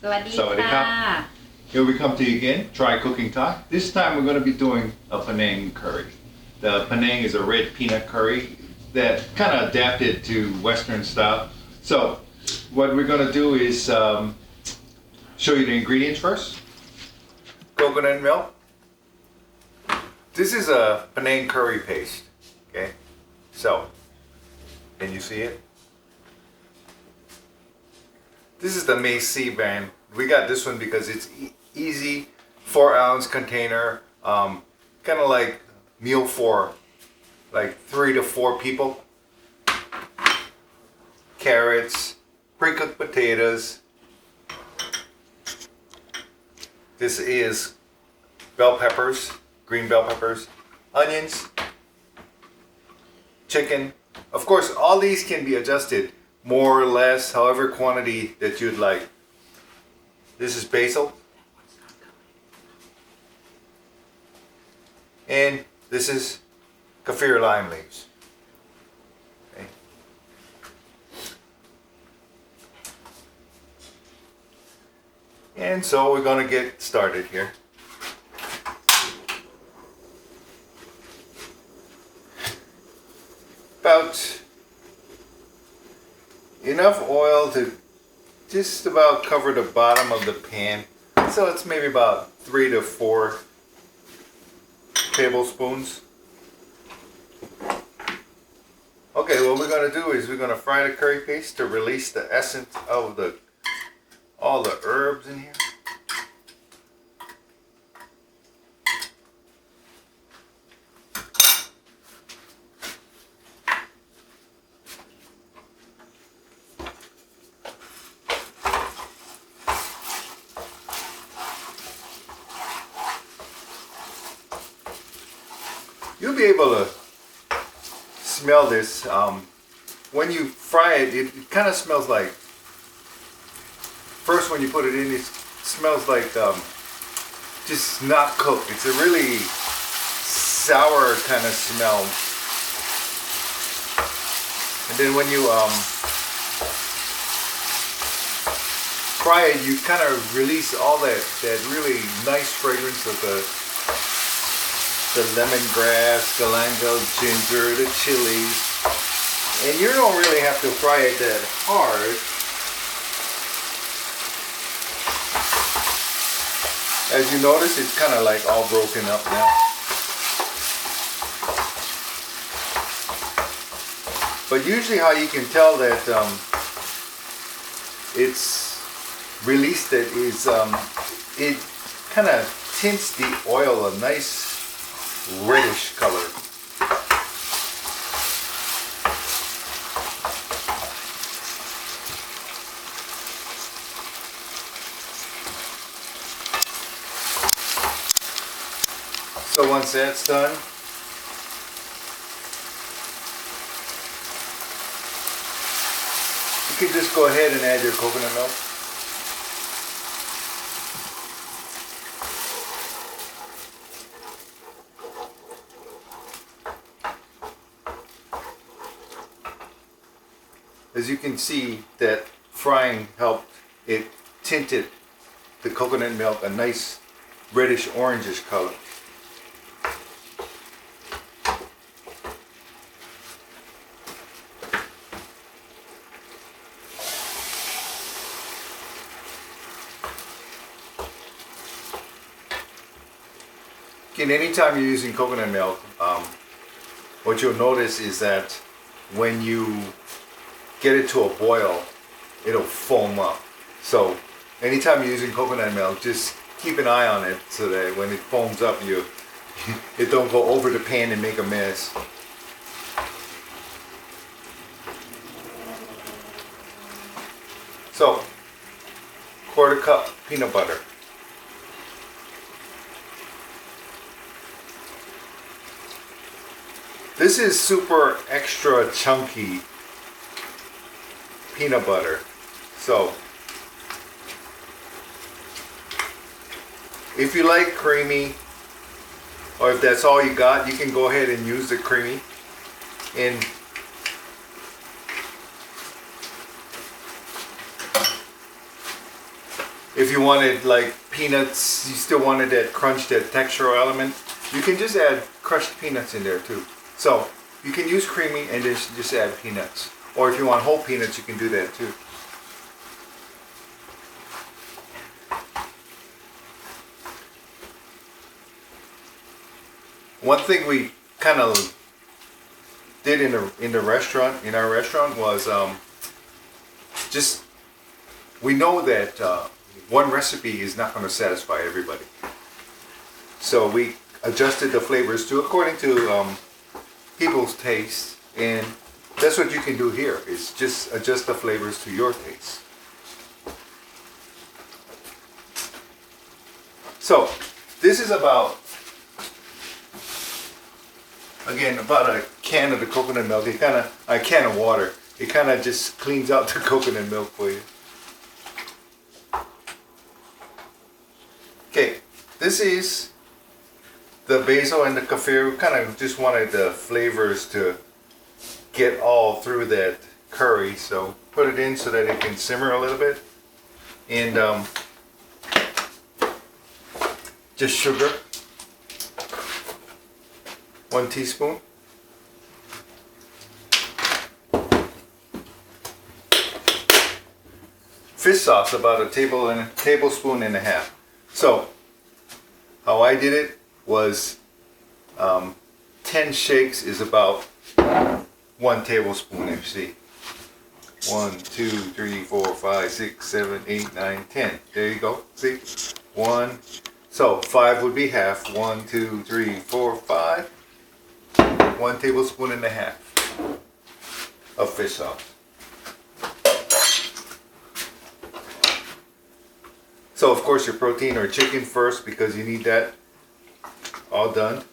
สวัสดี Sawadee ค่ะ krap. Here we come to you again, try cooking talk. This time we're going to be doing a Panang curry. The Panang is a red peanut curry that kind of adapted to Western style. So what we're going to do is show you the ingredients first. Coconut milk. This is a Panang curry paste. Okay, so can you see it? This is the Macy brand. We got this one because it's easy, 4-ounce container, kind of like meal for like 3 to 4 people. Carrots, pre-cooked potatoes. This is bell peppers, green bell peppers, onions, chicken. Of course, all these can be adjusted more or less, however quantity that you'd like. This is basil. And this is kaffir lime leaves. Okay. And so we're going to get started here. About enough oil to just about cover the bottom of the pan. So it's maybe about 3 to 4 tablespoons. Okay, what we're going to do is we're going to fry the curry paste to release the essence of all the herbs in here. You'll be able to smell this. When you fry it, it kind of smells like, first when you put it in, it smells like just not cooked. It's a really sour kind of smell. And then when you fry it, you kind of release all that really nice fragrance of the lemongrass, galangal, ginger, the chilies. And you don't really have to fry it that hard. As you notice, it's kind of like all broken up now. But usually how you can tell that it's released it is it kind of tints the oil a nice reddish color. So once that's done, you can just go ahead and add your coconut milk. As you can see, that frying helped it tinted the coconut milk a nice reddish orangish color. Again, anytime you're using coconut milk, what you'll notice is that when you get it to a boil, it'll foam up. So anytime you're using coconut milk, just keep an eye on it so that when it foams up, it don't go over the pan and make a mess. So, 1/4 cup peanut butter. This is super extra chunky peanut butter. So, if you like creamy, or if that's all you got, you can go ahead and use the creamy. And if you wanted like peanuts, you still wanted that crunch, that textural element, you can just add crushed peanuts in there too. So you can use creamy and just add peanuts. Or if you want whole peanuts, you can do that too. One thing we kind of did in our restaurant was just, we know that one recipe is not going to satisfy everybody, so we adjusted the flavors to according to people's taste, and that's what you can do here, is just adjust the flavors to your taste. So this is about, again, about a can of the coconut milk. It a can of water. It kind of just cleans out the coconut milk for you. Okay, this is the basil and the kaffir. We kind of just wanted the flavors to get all through that curry, so put it in so that it can simmer a little bit. And just sugar, 1 teaspoon. Fish sauce, about a tablespoon and a half. So how I did it was 10 shakes is about 1 tablespoon. You see, 1, 2, 3, 4, 5, 6, 7, 8, 9, 10. There you go. See, 1. So 5 would be half. 1, 2, 3, 4, 5. 1 tablespoon and a half of fish sauce. So of course your protein or chicken first, because you need that all done.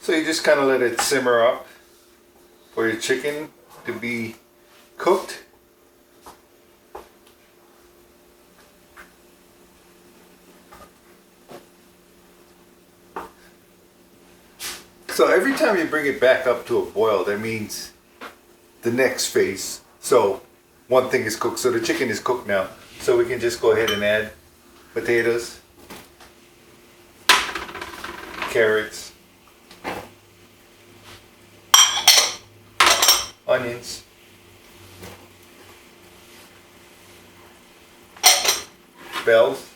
So you just kind of let it simmer up for your chicken to be cooked. So every time you bring it back up to a boil, that means the next phase. So one thing is cooked. So the chicken is cooked now. So we can just go ahead and add potatoes, carrots, onions, bells,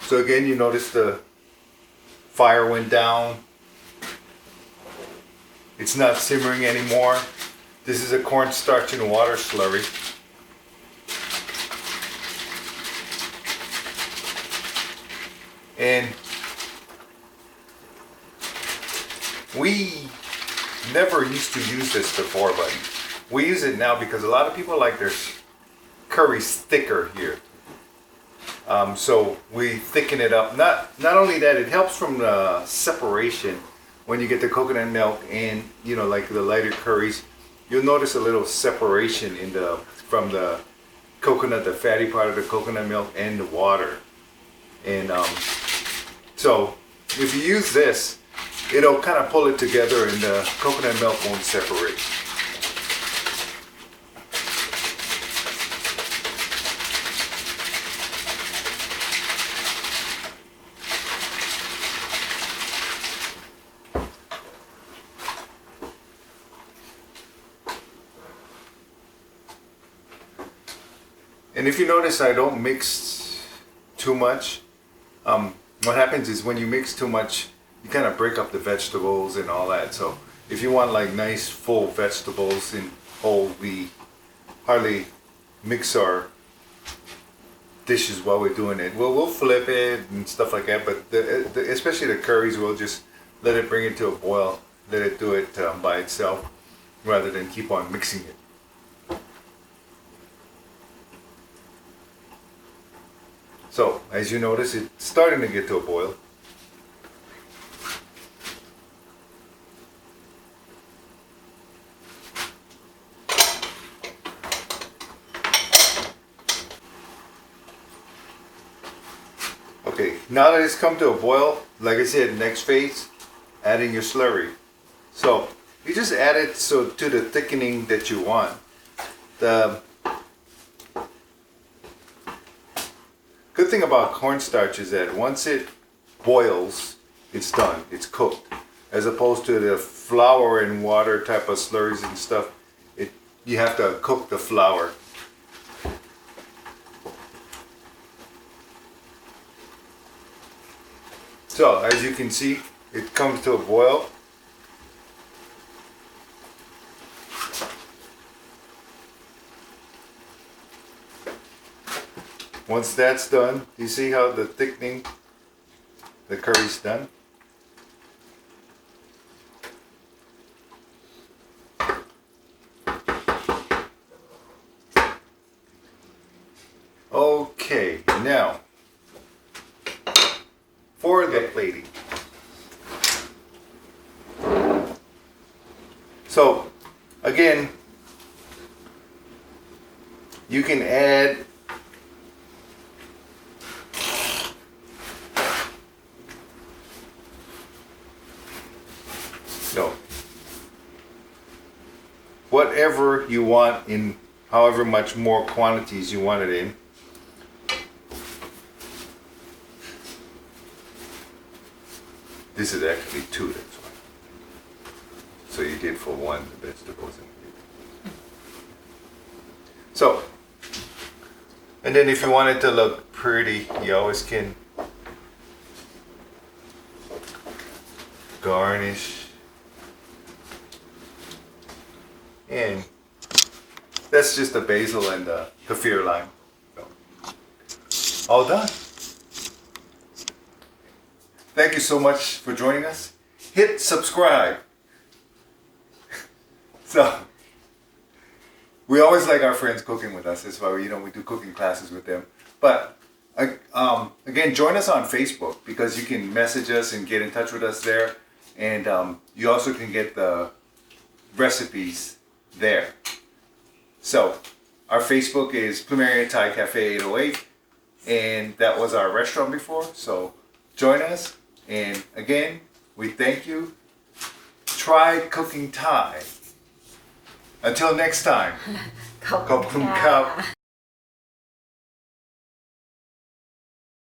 so again, you notice the fire went down. It's not simmering anymore. This is a cornstarch and water slurry. And we never used to use this before, but we use it now because a lot of people like their curries thicker here. So we thicken it up. Not only that, it helps from the separation when you get the coconut milk and, you know, like the lighter curries. You'll notice a little separation from the coconut, the fatty part of the coconut milk and the water. And so if you use this, it'll kind of pull it together and the coconut milk won't separate. And if you notice, I don't mix too much. What happens is when you mix too much, you kind of break up the vegetables and all that. So if you want like nice full vegetables and whole, we hardly mix our dishes while we're doing it. We'll flip it and stuff like that, but especially the curries, we'll just let it bring it to a boil, let it do it by itself, rather than keep on mixing it. So, as you notice, it's starting to get to a boil. now that it's come to a boil, like I said, next phase, adding your slurry. So you just add it so to the thickening that you want. The good thing about cornstarch is that once it boils, it's done. It's cooked. As opposed to the flour and water type of slurries and stuff, you have to cook the flour. So as you can see, it comes to a boil. Once that's done, you see how the thickening, the curry's done? Okay, now for the plating. So again, you can add whatever you want in however much more quantities you want it in. This is actually 2, that's why. So you did for 1 the vegetables. So, and then if you want it to look pretty, you always can garnish. And that's just the basil and the kaffir lime. So, all done. Thank you so much for joining us. Hit subscribe. So, we always like our friends cooking with us. That's why we do cooking classes with them. But again, join us on Facebook because you can message us and get in touch with us there. And you also can get the recipes there. So, our Facebook is Plumeria Thai Cafe 808. And that was our restaurant before. So, join us. And again, we thank you. Try cooking Thai. Until next time. ขอบคุณครับ